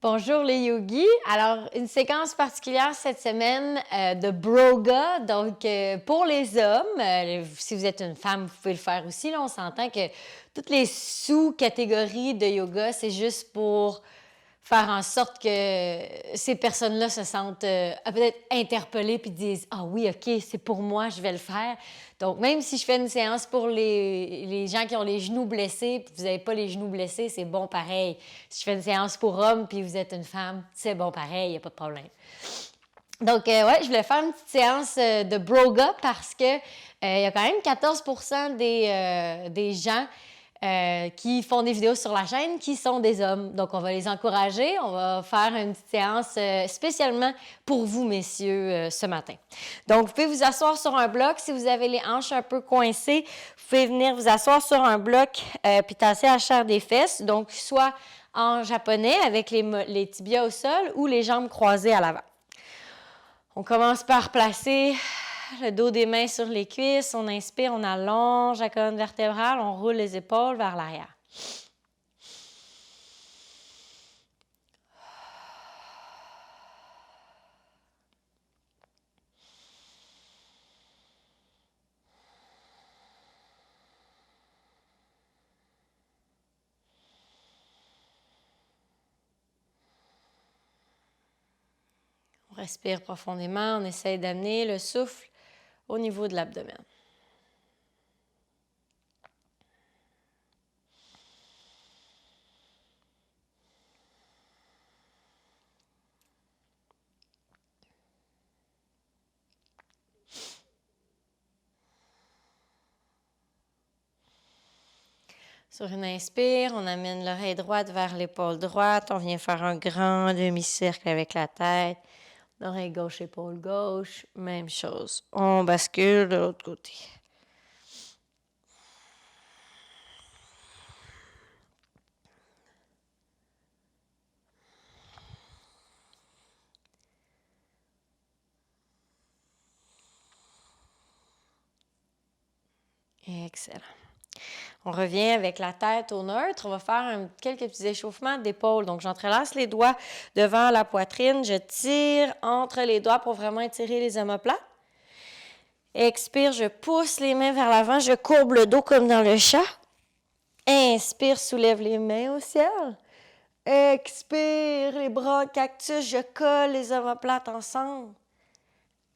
Bonjour les yogis. Alors, une séquence particulière cette semaine de Broga. Donc, pour les hommes, si vous êtes une femme, vous pouvez le faire aussi. Là, on s'entend que toutes les sous-catégories de yoga, c'est juste pour faire en sorte que ces personnes-là se sentent peut-être interpellées puis disent « Ah oui, OK, c'est pour moi, je vais le faire. » Donc, même si je fais une séance pour les gens qui ont les genoux blessés puis vous n'avez pas les genoux blessés, c'est bon pareil. Si je fais une séance pour hommes puis vous êtes une femme, c'est bon pareil, il n'y a pas de problème. Donc, ouais, je voulais faire une petite séance de Broga parce que il y a quand même 14% des gens qui font des vidéos sur la chaîne qui sont des hommes. Donc, on va les encourager. On va faire une petite séance spécialement pour vous, messieurs, ce matin. Donc, vous pouvez vous asseoir sur un bloc. Si vous avez les hanches un peu coincées, vous pouvez venir vous asseoir sur un bloc puis tasser la chair des fesses. Donc, soit en japonais avec les tibias au sol ou les jambes croisées à l'avant. On commence par placer le dos des mains sur les cuisses. On inspire, on allonge la colonne vertébrale, on roule les épaules vers l'arrière. On respire profondément, on essaie d'amener le souffle au niveau de l'abdomen. Sur une inspire, on amène l'oreille droite vers l'épaule droite. On vient faire un grand demi-cercle avec la tête. L'oreille gauche, épaule gauche, même chose. On bascule de l'autre côté. Excellent. On revient avec la tête au neutre. On va faire quelques petits échauffements d'épaule. Donc, j'entrelace les doigts devant la poitrine. Je tire entre les doigts pour vraiment étirer les omoplates. Expire, je pousse les mains vers l'avant. Je courbe le dos comme dans le chat. Inspire, soulève les mains au ciel. Expire, les bras en cactus. Je colle les omoplates ensemble.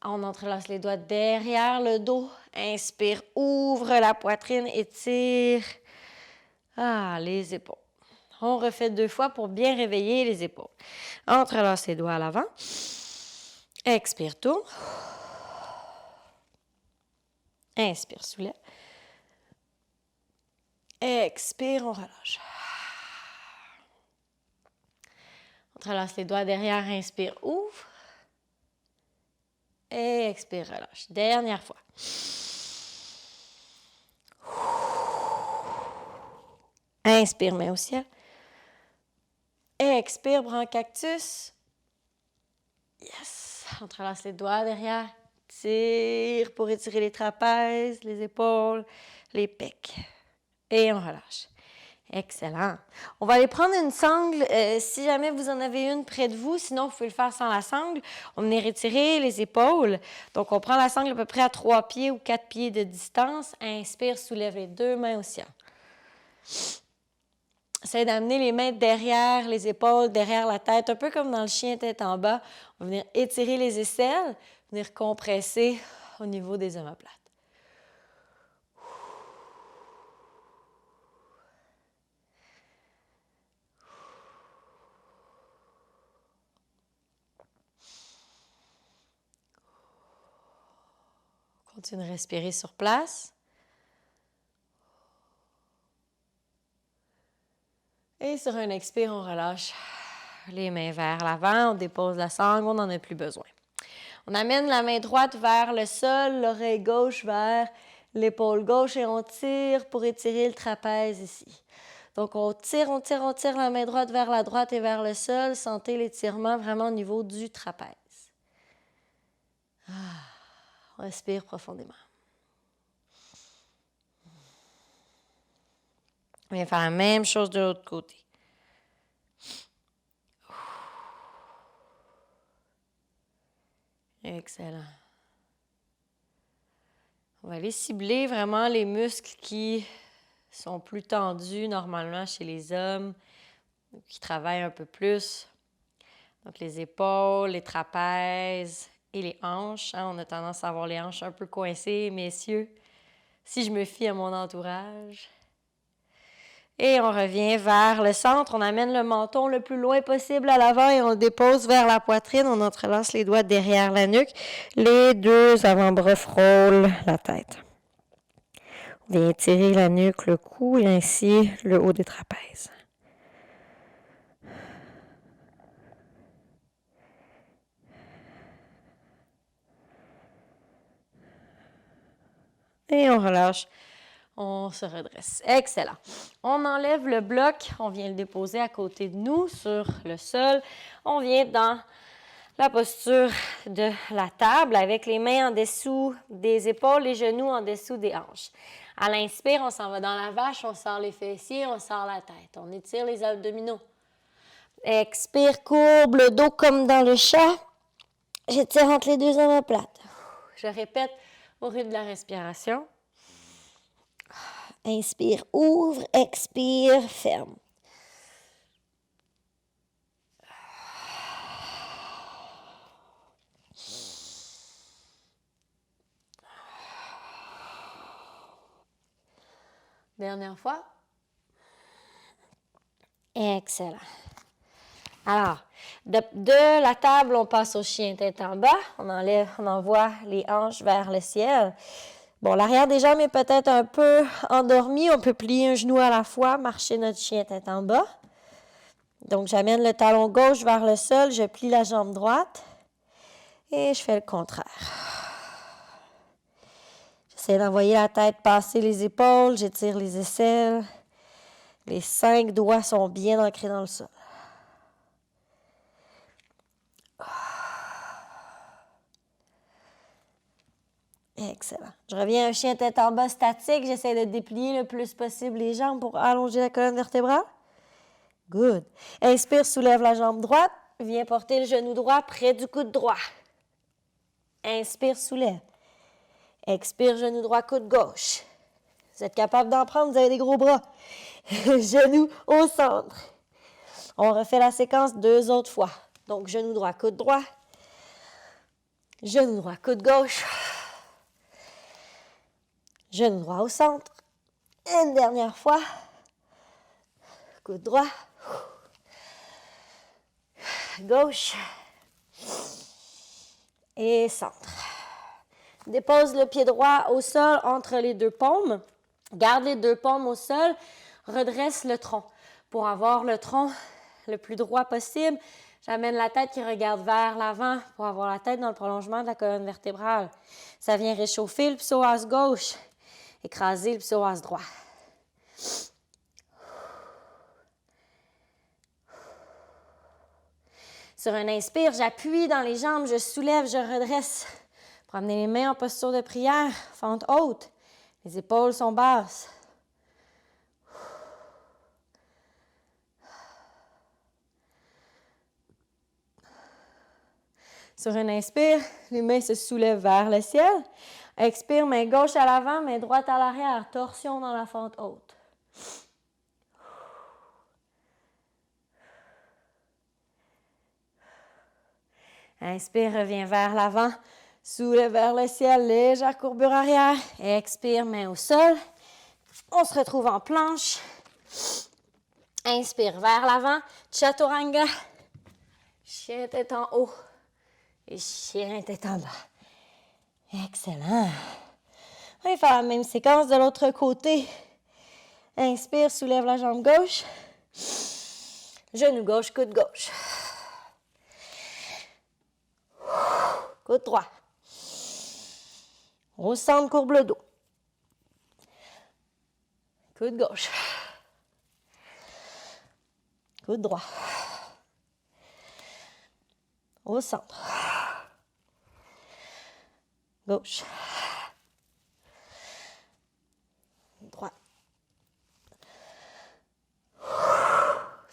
On entrelace les doigts derrière le dos. Inspire, ouvre la poitrine, étire. Les épaules. On refait 2 fois pour bien réveiller les épaules. Entrelace les doigts à l'avant. Expire, tourne. Inspire, soulève. Expire, on relâche. Entrelace les doigts derrière, inspire, ouvre. Et expire, relâche. Dernière fois. Inspire, main au ciel. Expire, bras en cactus. Yes! Entrelace les doigts derrière. Tire pour étirer les trapèzes, les épaules, les pecs. Et on relâche. Excellent. On va aller prendre une sangle, si jamais vous en avez une près de vous, sinon vous pouvez le faire sans la sangle. On va venir étirer les épaules. Donc, on prend la sangle à peu près à 3 pieds ou 4 pieds de distance. Inspire, soulève les 2 mains au ciel. Essayez d'amener les mains derrière les épaules, derrière la tête, un peu comme dans le chien tête en bas. On va venir étirer les aisselles, venir compresser au niveau des omoplates. Continue de respirer sur place. Et sur un expire, on relâche les mains vers l'avant, on dépose la sangle, on n'en a plus besoin. On amène la main droite vers le sol, l'oreille gauche vers l'épaule gauche et on tire pour étirer le trapèze ici. Donc, on tire la main droite vers la droite et vers le sol. Sentez l'étirement vraiment au niveau du trapèze. On respire profondément. On vient faire la même chose de l'autre côté. Excellent. On va aller cibler vraiment les muscles qui sont plus tendus normalement chez les hommes, qui travaillent un peu plus. Donc, les épaules, les trapèzes et les hanches. On a tendance à avoir les hanches un peu coincées, messieurs, si je me fie à mon entourage. Et on revient vers le centre. On amène le menton le plus loin possible à l'avant et on le dépose vers la poitrine. On entrelace les doigts derrière la nuque. Les deux avant-bras frôlent la tête. On vient étirer la nuque, le cou et ainsi le haut des trapèzes. Et on relâche. On se redresse. Excellent. On enlève le bloc. On vient le déposer à côté de nous sur le sol. On vient dans la posture de la table avec les mains en dessous des épaules, les genoux en dessous des hanches. À l'inspire, on s'en va dans la vache, on sort les fessiers, on sort la tête. On étire les abdominaux. Expire, courbe le dos comme dans le chat. J'étire entre les deux omoplates. Je répète au rythme de la respiration. Inspire, ouvre, expire, ferme. Dernière fois. Excellent. Alors, de la table, on passe au chien tête en bas. On envoie les hanches vers le ciel. Bon, l'arrière des jambes est peut-être un peu endormi. On peut plier un genou à la fois, marcher notre chien tête en bas. Donc, j'amène le talon gauche vers le sol, je plie la jambe droite et je fais le contraire. J'essaie d'envoyer la tête passer les épaules, j'étire les aisselles. Les 5 doigts sont bien ancrés dans le sol. Excellent. Je reviens à un chien tête en bas statique. J'essaie de déplier le plus possible les jambes pour allonger la colonne vertébrale. Good. Inspire, soulève la jambe droite. Viens porter le genou droit près du coude droit. Inspire, soulève. Expire, genou droit, coude gauche. Vous êtes capable d'en prendre, vous avez des gros bras. Genou au centre. On refait la séquence 2 autres fois. Donc, genou droit, coude droit. Genou droit, coude gauche. Genou droit au centre. Une dernière fois. Coude droit. Gauche. Et centre. Dépose le pied droit au sol entre les 2 paumes. Garde les 2 paumes au sol. Redresse le tronc. Pour avoir le tronc le plus droit possible, j'amène la tête qui regarde vers l'avant pour avoir la tête dans le prolongement de la colonne vertébrale. Ça vient réchauffer le psoas gauche, écraser le psoas droit. Sur un inspire, j'appuie dans les jambes, je soulève, je redresse. Pour amener les mains en posture de prière, fente haute. Les épaules sont basses. Sur un inspire, les mains se soulèvent vers le ciel. Expire, main gauche à l'avant, main droite à l'arrière. Torsion dans la fente haute. Inspire, reviens vers l'avant. Soulève vers le ciel, légère courbure arrière. Expire, main au sol. On se retrouve en planche. Inspire vers l'avant. Chaturanga. Chien tête en haut. Et chien tête en bas. Excellent. On va faire la même séquence de l'autre côté. Inspire, soulève la jambe gauche. Genou gauche, coude gauche. Coude droit. Au centre, courbe le dos. Coude gauche. Coude droit. Au centre. Gauche. Droite.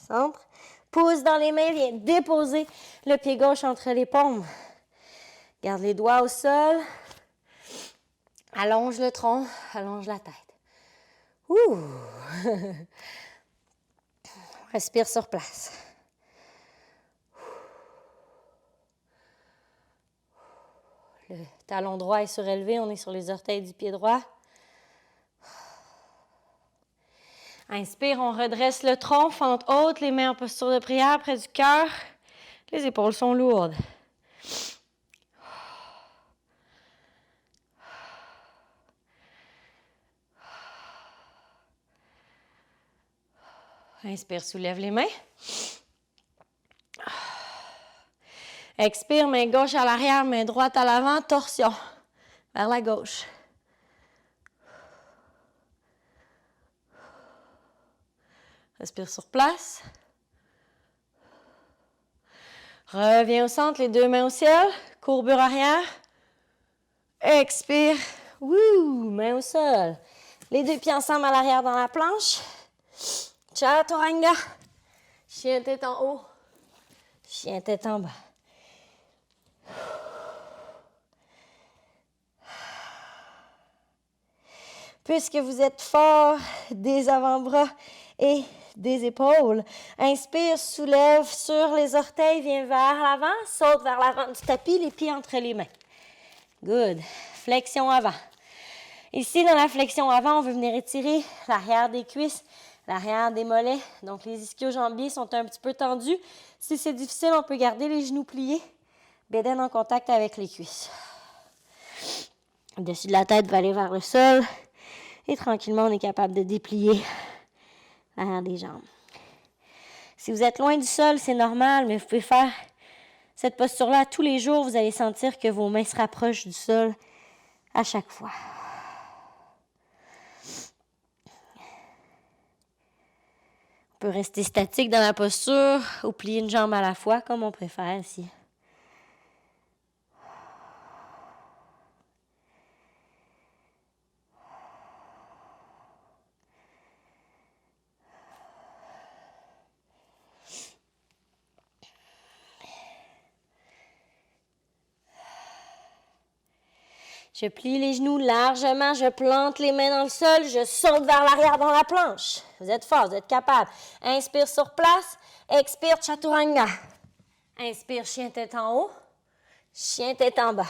Centre. Pouce dans les mains, viens déposer le pied gauche entre les paumes. Garde les doigts au sol. Allonge le tronc, allonge la tête. Ouh! Respire sur place. Le talon droit est surélevé, on est sur les orteils du pied droit. Inspire, on redresse le tronc, fente haute, les mains en posture de prière près du cœur. Les épaules sont lourdes. Inspire, soulève les mains. Expire, main gauche à l'arrière, main droite à l'avant, torsion vers la gauche. Respire sur place. Reviens au centre, les deux mains au ciel, courbure arrière. Expire, wouh, main au sol. Les deux pieds ensemble à l'arrière dans la planche. Chaturanga. Chien tête en haut, chien tête en bas. Puisque vous êtes fort des avant-bras et des épaules, inspire, soulève sur les orteils, viens vers l'avant, saute vers l'avant du tapis, les pieds entre les mains. Good. Flexion avant. Ici, dans la flexion avant, on veut venir étirer l'arrière des cuisses, l'arrière des mollets. Donc, les ischio-jambiers sont un petit peu tendus. Si c'est difficile, on peut garder les genoux pliés, bédaine en contact avec les cuisses. Le dessus de la tête va aller vers le sol. Et tranquillement, on est capable de déplier l'arrière des jambes. Si vous êtes loin du sol, c'est normal, mais vous pouvez faire cette posture-là tous les jours. Vous allez sentir que vos mains se rapprochent du sol à chaque fois. On peut rester statique dans la posture ou plier une jambe à la fois, comme on préfère ici. Je plie les genoux largement, je plante les mains dans le sol, je saute vers l'arrière dans la planche. Vous êtes fort, vous êtes capable. Inspire sur place, expire chaturanga. Inspire, chien tête en haut, chien tête en bas.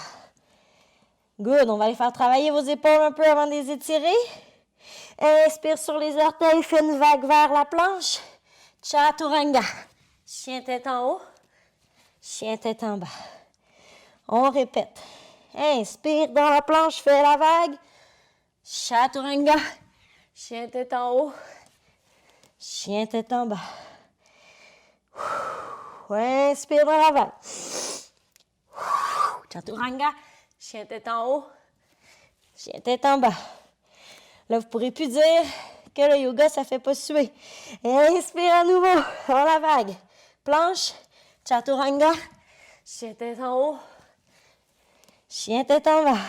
Good, on va aller faire travailler vos épaules un peu avant de les étirer. Inspire sur les orteils, fais une vague vers la planche. Chaturanga. Chien tête en haut, chien tête en bas. On répète. Inspire dans la planche, fais la vague. Chaturanga. Chien tête en haut. Chien tête en bas. Inspire dans la vague. Chaturanga. Chien tête en haut. Chien tête en bas. Là, vous ne pourrez plus dire que le yoga, ça ne fait pas suer. Inspire à nouveau dans la vague. Planche. Chaturanga. Chien tête en haut. Chien tête en bas.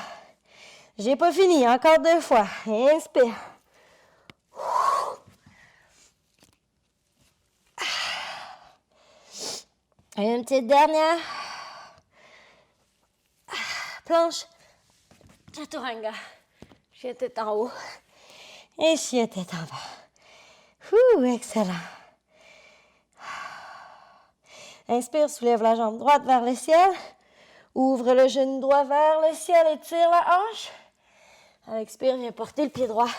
J'ai pas fini. Encore 2 fois. Inspire. Une petite dernière. Planche. Chaturanga. Chien tête en haut. Et chien tête en bas. Excellent. Inspire, soulève la jambe droite vers le ciel. Ouvre le genou droit vers le ciel, étire la hanche. À l'expire, viens porter le pied droit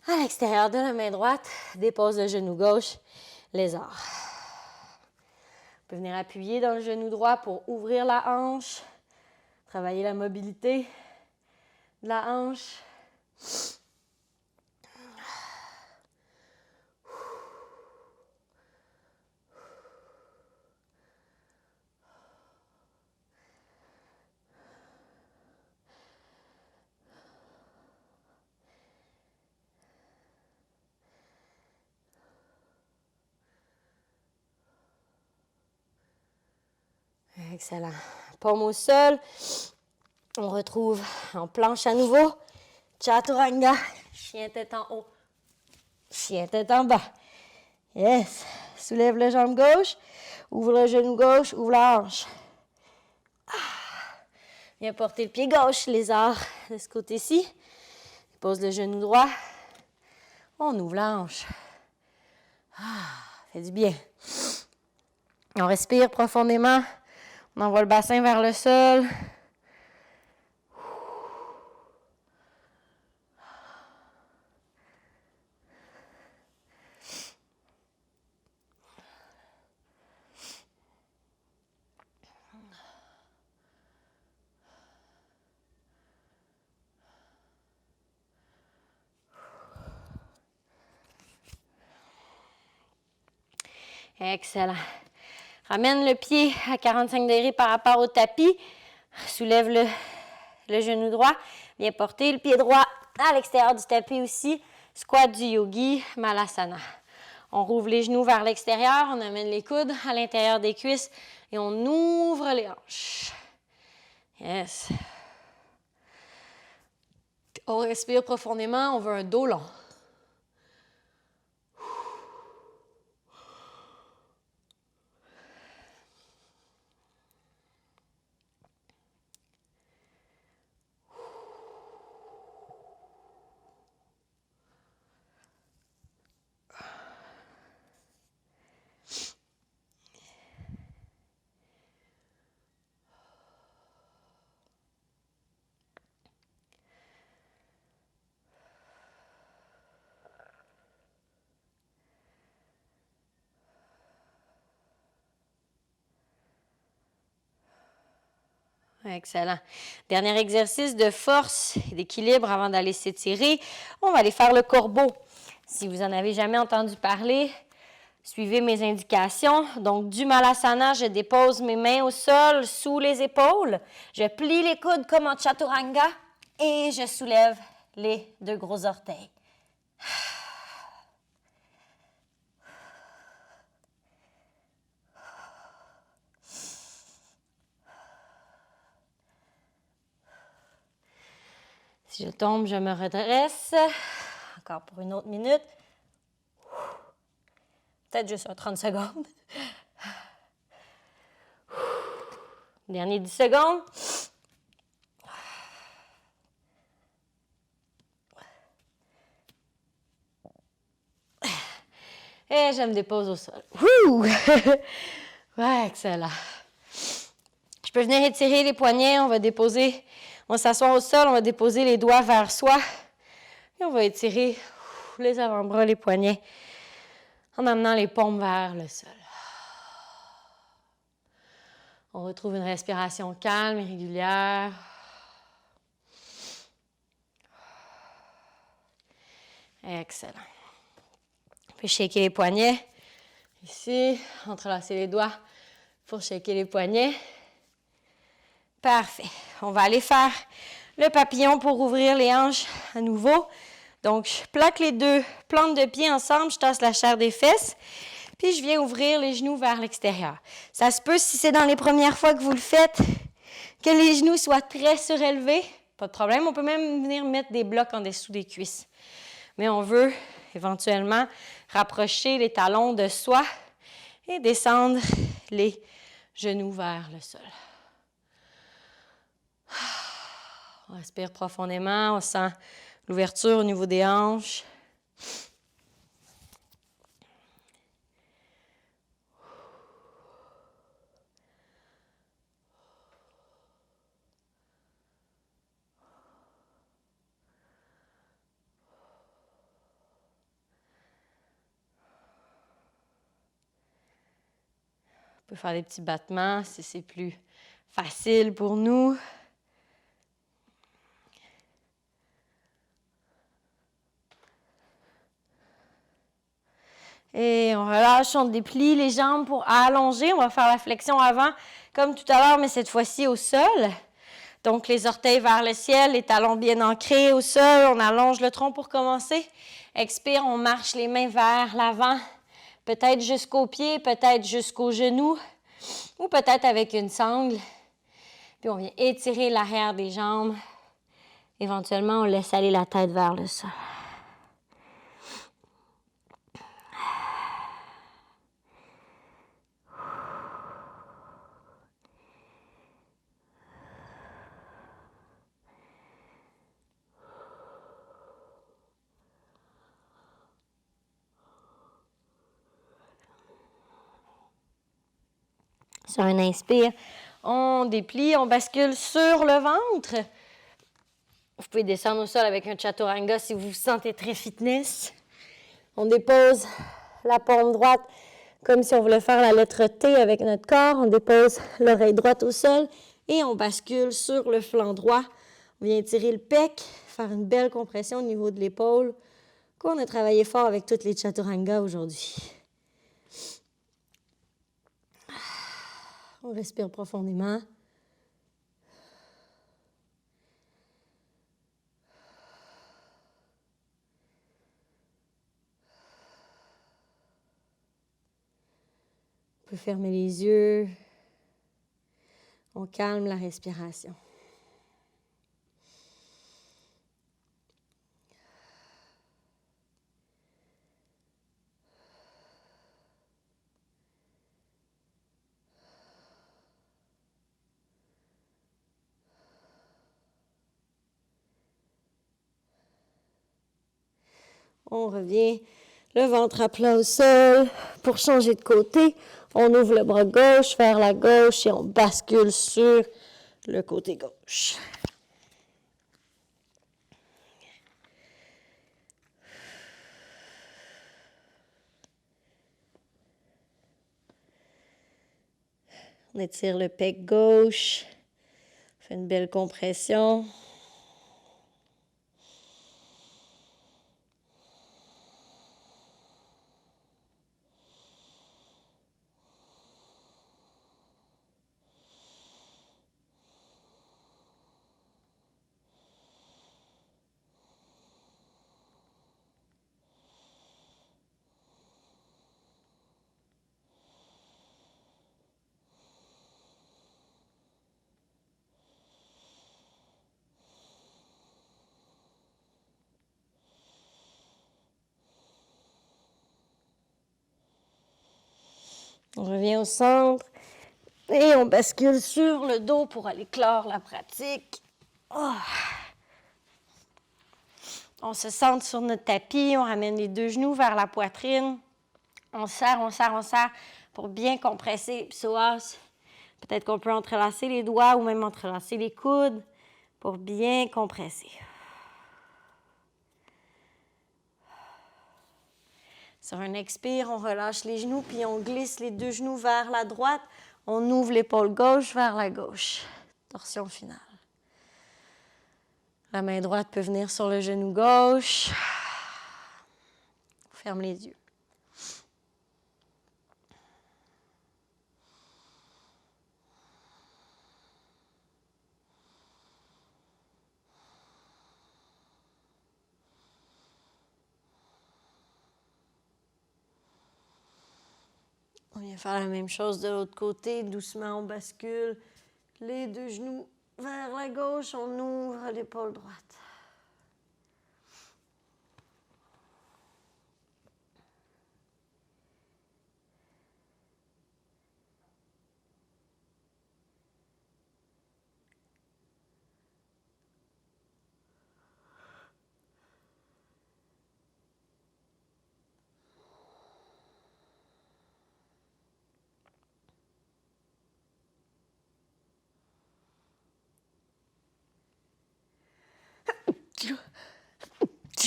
à l'extérieur de la main droite. Dépose le genou gauche, lézard. Vous pouvez venir appuyer dans le genou droit pour ouvrir la hanche. Travailler la mobilité de la hanche. Excellent. Paume au sol. On retrouve en planche à nouveau. Chaturanga. Chien tête en haut. Chien tête en bas. Yes. Soulève la jambe gauche. Ouvre le genou gauche. Ouvre la hanche. Viens porter le pied gauche, lézard, de ce côté-ci. Pose le genou droit. On ouvre la hanche. Fait du bien. On respire profondément. On envoie le bassin vers le sol. Excellent. Ramène le pied à 45 degrés par rapport au tapis. Soulève le genou droit. Viens porter le pied droit à l'extérieur du tapis aussi. Squat du yogi, malasana. On rouvre les genoux vers l'extérieur. On amène les coudes à l'intérieur des cuisses et on ouvre les hanches. Yes. On respire profondément. On veut un dos long. Excellent. Dernier exercice de force et d'équilibre avant d'aller s'étirer. On va aller faire le corbeau. Si vous n'en avez jamais entendu parler, suivez mes indications. Donc, du malasana, je dépose mes mains au sol, sous les épaules. Je plie les coudes comme en chaturanga et je soulève les 2 gros orteils. Si je tombe, je me redresse. Encore pour une autre minute. Peut-être juste 30 secondes. Dernier 10 secondes. Et je me dépose au sol. Wouh! Ouais, excellent. Je peux venir étirer les poignets. On va s'asseoir au sol, on va déposer les doigts vers soi. Et on va étirer les avant-bras, les poignets, en amenant les paumes vers le sol. On retrouve une respiration calme et régulière. Excellent. On peut shaker les poignets. Ici, entrelacer les doigts pour shaker les poignets. Parfait. On va aller faire le papillon pour ouvrir les hanches à nouveau. Donc, je plaque les 2 plantes de pied ensemble, je tasse la chair des fesses, puis je viens ouvrir les genoux vers l'extérieur. Ça se peut, si c'est dans les premières fois que vous le faites, que les genoux soient très surélevés. Pas de problème, on peut même venir mettre des blocs en dessous des cuisses. Mais on veut éventuellement rapprocher les talons de soi et descendre les genoux vers le sol. On respire profondément, on sent l'ouverture au niveau des hanches. On peut faire des petits battements si c'est plus facile pour nous. Et on relâche, on déplie les jambes pour allonger. On va faire la flexion avant, comme tout à l'heure, mais cette fois-ci au sol. Donc, les orteils vers le ciel, les talons bien ancrés au sol. On allonge le tronc pour commencer. Expire, on marche les mains vers l'avant. Peut-être jusqu'aux pieds, peut-être jusqu'aux genoux, ou peut-être avec une sangle. Puis, on vient étirer l'arrière des jambes. Éventuellement, on laisse aller la tête vers le sol. Sur un inspire, on déplie, on bascule sur le ventre. Vous pouvez descendre au sol avec un chaturanga si vous vous sentez très fitness. On dépose la paume droite comme si on voulait faire la lettre T avec notre corps. On dépose l'oreille droite au sol et on bascule sur le flanc droit. On vient tirer le pec, faire une belle compression au niveau de l'épaule. On a travaillé fort avec toutes les chaturangas aujourd'hui. On respire profondément. On peut fermer les yeux. On calme la respiration. On revient, le ventre à plat au sol. Pour changer de côté, on ouvre le bras gauche vers la gauche et on bascule sur le côté gauche. On étire le pec gauche. On fait une belle compression. On revient au centre et on bascule sur le dos pour aller clore la pratique. Oh. On se centre sur notre tapis, on ramène les deux genoux vers la poitrine. On serre pour bien compresser psoas. Peut-être qu'on peut entrelacer les doigts ou même entrelacer les coudes pour bien compresser. Sur un expire, on relâche les genoux, puis on glisse les deux genoux vers la droite. On ouvre l'épaule gauche vers la gauche. Torsion finale. La main droite peut venir sur le genou gauche. On ferme les yeux. On vient faire la même chose de l'autre côté. Doucement, on bascule les deux genoux vers la gauche. On ouvre l'épaule droite.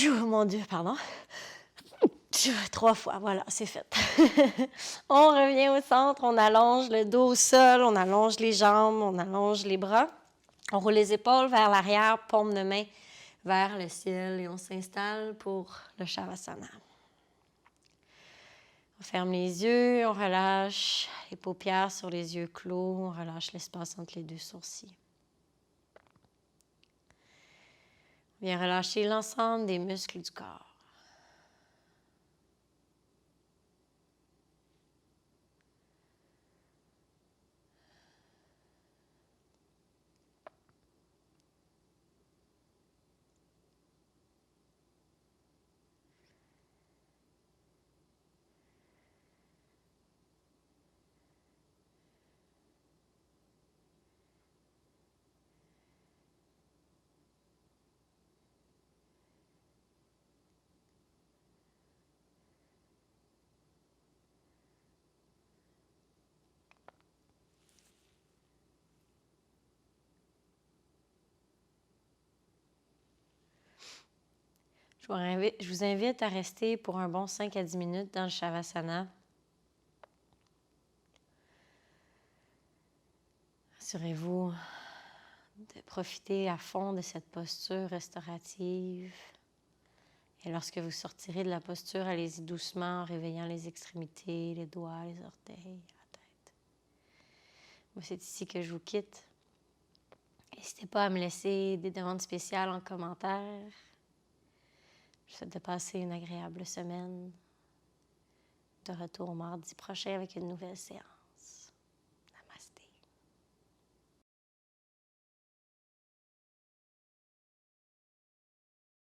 Oh mon Dieu, pardon. 3 fois, voilà, c'est fait. On revient au centre, on allonge le dos au sol, on allonge les jambes, on allonge les bras. On roule les épaules vers l'arrière, paume de main vers le ciel et on s'installe pour le Shavasana. On ferme les yeux, on relâche les paupières sur les yeux clos, on relâche l'espace entre les deux sourcils. On vient relâcher l'ensemble des muscles du corps. Je vous invite à rester pour un bon 5 à 10 minutes dans le Shavasana. Assurez-vous de profiter à fond de cette posture restaurative. Et lorsque vous sortirez de la posture, allez-y doucement en réveillant les extrémités, les doigts, les orteils, la tête. Moi, c'est ici que je vous quitte. N'hésitez pas à me laisser des demandes spéciales en commentaire. Je vous souhaite de passer une agréable semaine. De retour mardi prochain avec une nouvelle séance.